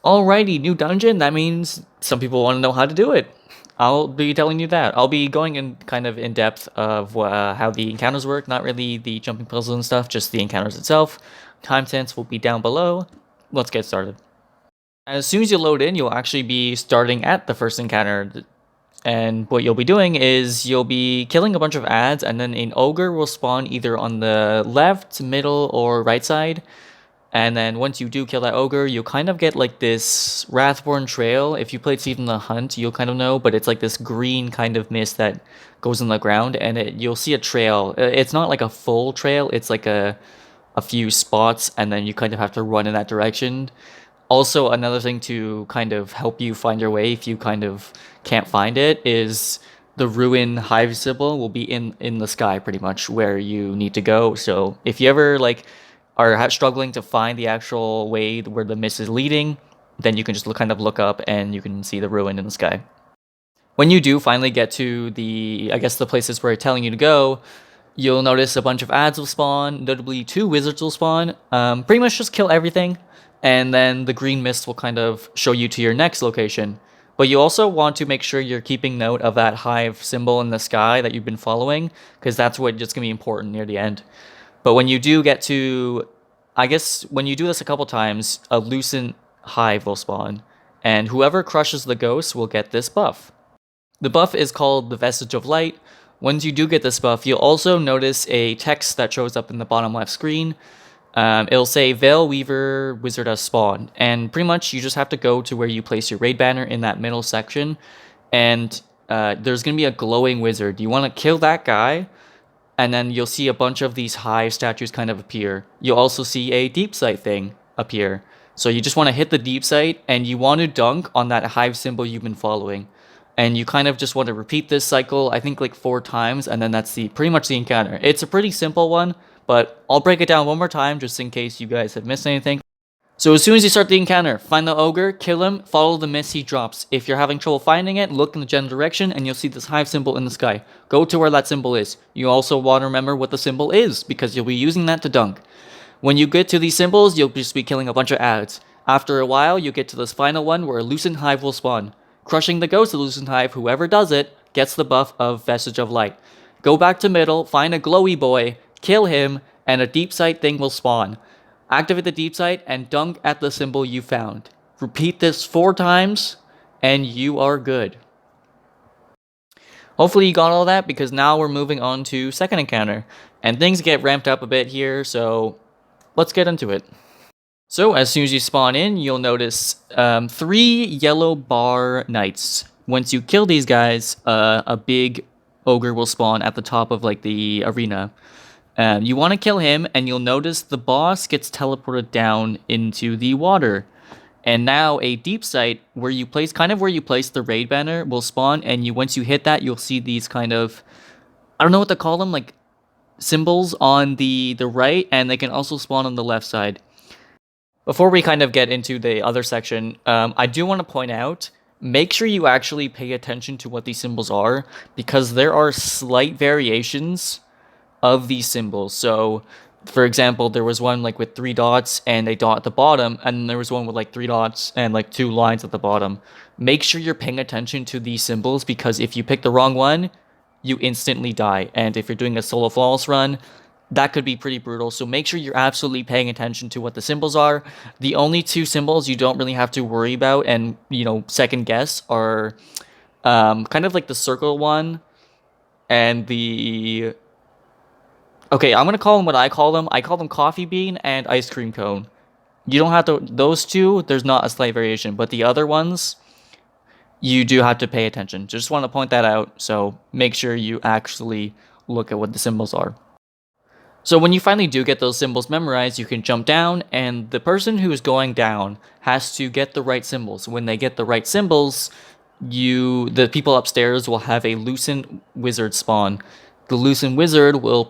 Alrighty, new dungeon. That means some people want to know how to do it. I'll be telling you that. I'll be going in kind of in depth of how the encounters work, not really the jumping puzzles and stuff, just the encounters itself. Timestamps will be down below. Let's get started. As soon as you load in, you'll actually be starting at the first encounter. And what you'll be doing is you'll be killing a bunch of ads, and then an ogre will spawn either on the left, middle, or right side. And then once you do kill that ogre, you'll kind of get like this Wrathborn trail. If you played Season the Hunt, you'll kind of know, but it's like this green kind of mist that goes in the ground, and you'll see a trail. It's not like a full trail, it's like a few spots, and then you kind of have to run in that direction. Also, another thing to kind of help you find your way if you kind of can't find it is the ruin hive symbol will be in the sky pretty much where you need to go. So if you ever like are struggling to find the actual way where the mist is leading, then you can just kind of look up and you can see the ruin in the sky. When you do finally get to the, I guess the places where it's telling you to go, you'll notice a bunch of ads will spawn, notably 2 wizards will spawn. Pretty much just kill everything, and then the green mist will kind of show you to your next location. But you also want to make sure you're keeping note of that hive symbol in the sky that you've been following, because that's what's going to be important near the end. But when you do get to, I guess when you do this a couple times, a lucent hive will spawn, and whoever crushes the ghost will get this buff. The buff is called the Vestige of Light. Once you do get this buff, you'll also notice a text that shows up in the bottom left screen. It'll say Veil Weaver Wizard has spawned, and pretty much you just have to go to where you place your raid banner in that middle section, and there's going to be a glowing wizard. You want to kill that guy, and then you'll see a bunch of these hive statues kind of appear. You'll also see a deep sight thing appear. So you just want to hit the deep sight, and you want to dunk on that hive symbol you've been following. And you kind of just want to repeat this cycle, I think like 4 times, and then that's pretty much the encounter. It's a pretty simple one, but I'll break it down one more time just in case you guys have missed anything. So as soon as you start the encounter, find the ogre, kill him, follow the mist he drops. If you're having trouble finding it, look in the general direction and you'll see this hive symbol in the sky. Go to where that symbol is. You also want to remember what the symbol is, because you'll be using that to dunk. When you get to these symbols, you'll just be killing a bunch of ads. After a while, you get to this final one where a lucent hive will spawn. Crushing the ghost of the lucent hive, whoever does it, gets the buff of Vestige of Light. Go back to middle, find a glowy boy, kill him, and a deep sight thing will spawn. Activate the deep sight and dunk at the symbol you found. Repeat this 4 times, and you are good. Hopefully you got all that, because now we're moving on to second encounter. And things get ramped up a bit here, so let's get into it. So as soon as you spawn in, you'll notice 3 yellow bar knights. Once you kill these guys, a big ogre will spawn at the top of like the arena. You want to kill him, and you'll notice the boss gets teleported down into the water. And now a deep sight where you place the raid banner will spawn, and once you hit that, you'll see these kind of, I don't know what to call them, like symbols on the right, and they can also spawn on the left side. Before we kind of get into the other section, I do want to point out, make sure you actually pay attention to what these symbols are, because there are slight variations of these symbols. So, for example, there was one like with 3 dots and a dot at the bottom, and there was one with like 3 dots and like 2 lines at the bottom. Make sure you're paying attention to these symbols, because if you pick the wrong one, you instantly die. And if you're doing a solo flawless run, that could be pretty brutal. So make sure you're absolutely paying attention to what the symbols are. The only 2 symbols you don't really have to worry about and, second guess are kind of like the circle one and the... Okay, I'm going to call them what I call them. I call them coffee bean and ice cream cone. You don't have to... Those 2, there's not a slight variation. But the other ones, you do have to pay attention. Just want to point that out. So make sure you actually look at what the symbols are. So when you finally do get those symbols memorized, you can jump down, and the person who is going down has to get the right symbols. When they get the right symbols, the people upstairs will have a lucent wizard spawn. The lucent wizard will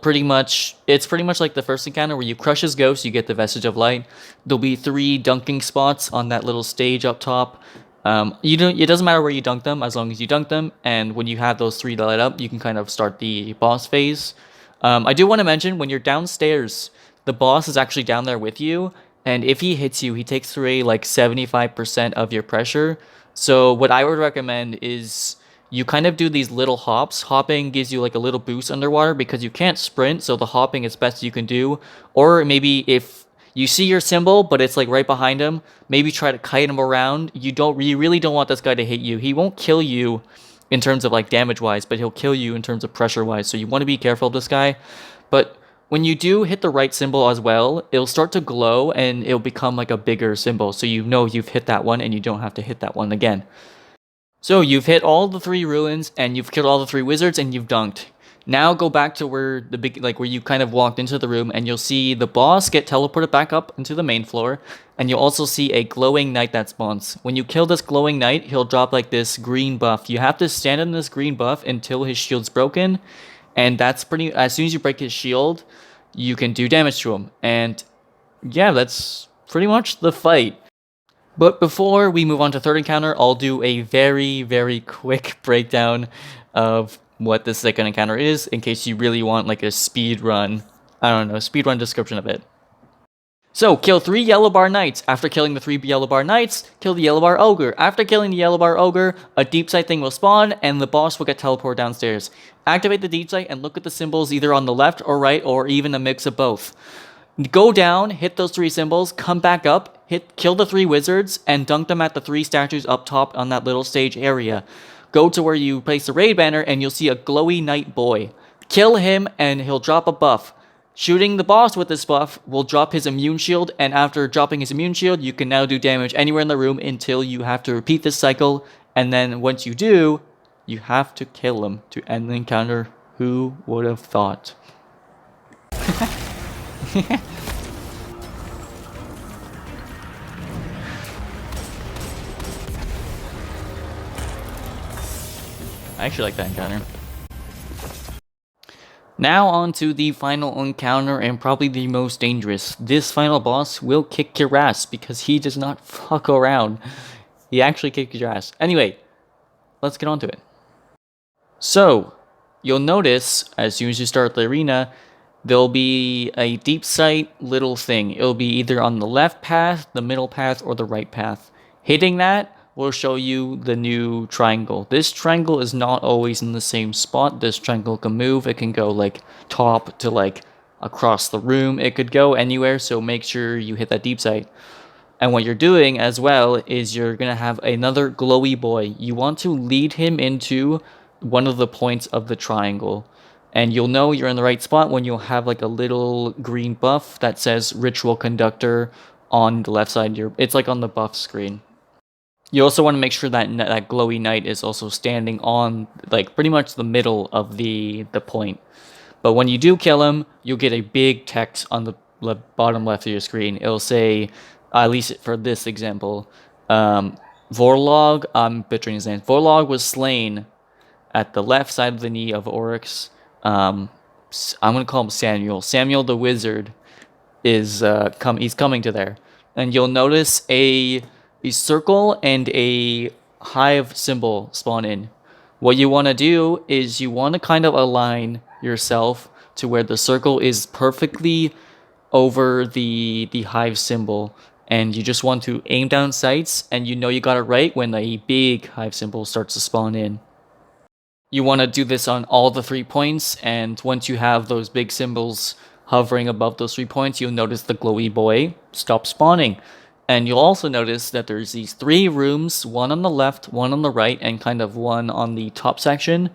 it's pretty much like the first encounter where you crush his ghost, you get the Vestige of Light. There'll be 3 dunking spots on that little stage up top. It doesn't matter where you dunk them, as long as you dunk them, and when you have those 3 light up, you can kind of start the boss phase. I do want to mention, when you're downstairs, the boss is actually down there with you, and if he hits you, he takes away like 75% of your pressure. So what I would recommend is you kind of do these little hops. Hopping gives you like a little boost underwater because you can't sprint, so the hopping is best you can do. Or maybe if you see your symbol, but it's like right behind him, maybe try to kite him around. You really don't want this guy to hit you. He won't kill you in terms of like damage wise, but he'll kill you in terms of pressure wise. So you want to be careful of this guy. But when you do hit the right symbol as well, it'll start to glow and it'll become like a bigger symbol. So you know you've hit that one and you don't have to hit that one again. So you've hit all the 3 ruins and you've killed all the 3 wizards and you've dunked. Now go back to where the big where you kind of walked into the room and you'll see the boss get teleported back up into the main floor, and you'll also see a glowing knight that spawns. When you kill this glowing knight, he'll drop like this green buff. You have to stand in this green buff until his shield's broken, and that's pretty as soon as you break his shield, you can do damage to him. And yeah, that's pretty much the fight. But before we move on to third encounter, I'll do a very quick breakdown of what this second encounter is in case you really want like a speed run, I don't know, speed run description of it. So, kill 3 yellow bar knights. After killing the 3 yellow bar knights, kill the yellow bar ogre. After killing the yellow bar ogre, a deep sight thing will spawn and the boss will get teleported downstairs. Activate the deep sight and look at the symbols either on the left or right or even a mix of both. Go down, hit those 3 symbols, come back up, kill the 3 wizards, and dunk them at the 3 statues up top on that little stage area. Go to where you place the raid banner and you'll see a glowy knight boy. Kill him and he'll drop a buff. Shooting the boss with this buff will drop his immune shield, and after dropping his immune shield, you can now do damage anywhere in the room until you have to repeat this cycle, and then once you do, you have to kill him to end the encounter. Who would have thought? I actually like that encounter. Now on to the final encounter and probably the most dangerous. This final boss will kick your ass because he does not fuck around. He actually kicks your ass. Anyway, let's get on to it. So, you'll notice as soon as you start the arena, there'll be a deep sight little thing. It'll be either on the left path, the middle path, or the right path. Hitting that will show you the new triangle. This triangle is not always in the same spot. This triangle can move. It can go like top to like across the room. It could go anywhere, so make sure you hit that deep sight. And what you're doing as well is you're going to have another glowy boy. You want to lead him into one of the points of the triangle. And you'll know you're in the right spot when you'll have like a little green buff that says Ritual Conductor on the left side. It's like on the buff screen. You also want to make sure that that glowy knight is also standing on like pretty much the middle of the point. But when you do kill him, you'll get a big text on the bottom left of your screen. It'll say, at least for this example, Vorlog, I'm butchering his name. Vorlog was slain at the left side of the knee of Oryx. I'm gonna call him Samuel. Samuel the wizard is he's coming to there, and you'll notice a circle and a hive symbol spawn in. What you want to do is you want to kind of align yourself to where the circle is perfectly over the hive symbol, and you just want to aim down sights, and you know you got it right when a big hive symbol starts to spawn in. You want to do this on all the 3 points, and once you have those big symbols hovering above those 3 points, you'll notice the glowy boy stop spawning. And you'll also notice that there's these 3 rooms, one on the left, one on the right, and kind of one on the top section.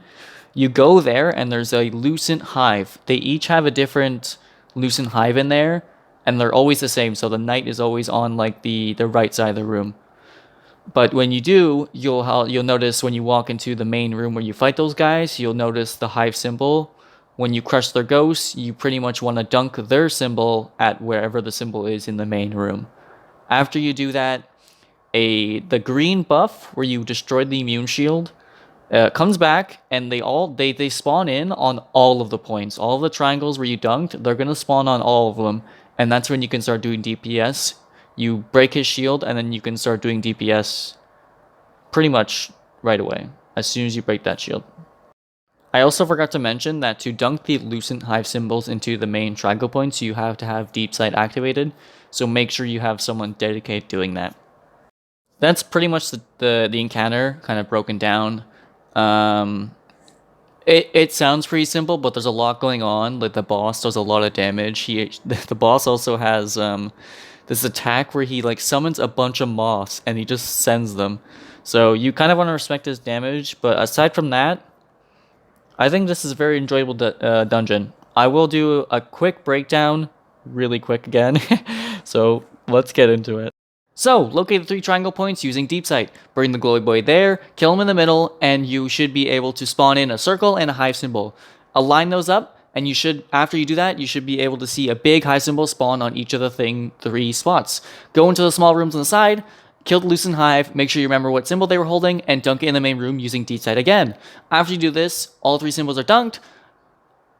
You go there, and there's a lucent hive. They each have a different lucent hive in there, and they're always the same, so the knight is always on like the right side of the room. But when you do, you'll notice when you walk into the main room where you fight those guys, you'll notice the hive symbol. When you crush their ghosts, you pretty much want to dunk their symbol at wherever the symbol is in the main room. After you do that, the green buff where you destroyed the immune shield comes back, and they spawn in on all of the points. All of the triangles where you dunked, they're gonna spawn on all of them, and that's when you can start doing DPS. You break his shield, and then you can start doing DPS pretty much right away as soon as you break that shield. I also forgot to mention that to dunk the Lucent Hive symbols into the main triangle points, you have to have Deep Sight activated, so make sure you have someone dedicated doing that. That's pretty much the encounter kind of broken down. Um, it sounds pretty simple, but there's a lot going on. Like the boss does a lot of damage. The boss also has this attack where he like summons a bunch of moths and he just sends them. So you kind of want to respect his damage, but aside from that, I think this is a very enjoyable dungeon. I will do a quick breakdown, really quick again. So let's get into it. So, locate the 3 triangle points using Deep Sight. Bring the glowy boy there, kill him in the middle, and you should be able to spawn in a circle and a hive symbol. Align those up, and you should, after you do that, you should be able to see a big hive symbol spawn on each of the 3 spots. Go into the small rooms on the side, kill the Lucent Hive, make sure you remember what symbol they were holding, and dunk it in the main room using Deep Sight again. After you do this, all 3 symbols are dunked.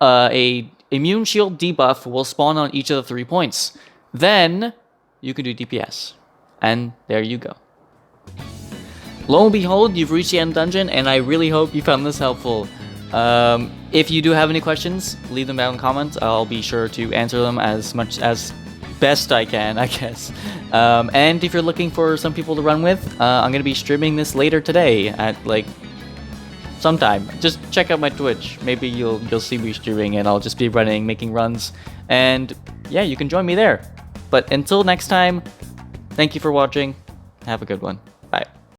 A immune shield debuff will spawn on each of the 3 points. Then, you can do DPS. And there you go. Lo and behold, you've reached the end dungeon, and I really hope you found this helpful. If you do have any questions, leave them down in the comments. I'll be sure to answer them as best I can, I guess. And if you're looking for some people to run with, I'm gonna be streaming this later today at like sometime. Just check out my Twitch. Maybe you'll see me streaming, and I'll just be making runs, and yeah, you can join me there. But until next time, thank you for watching. Have a good one.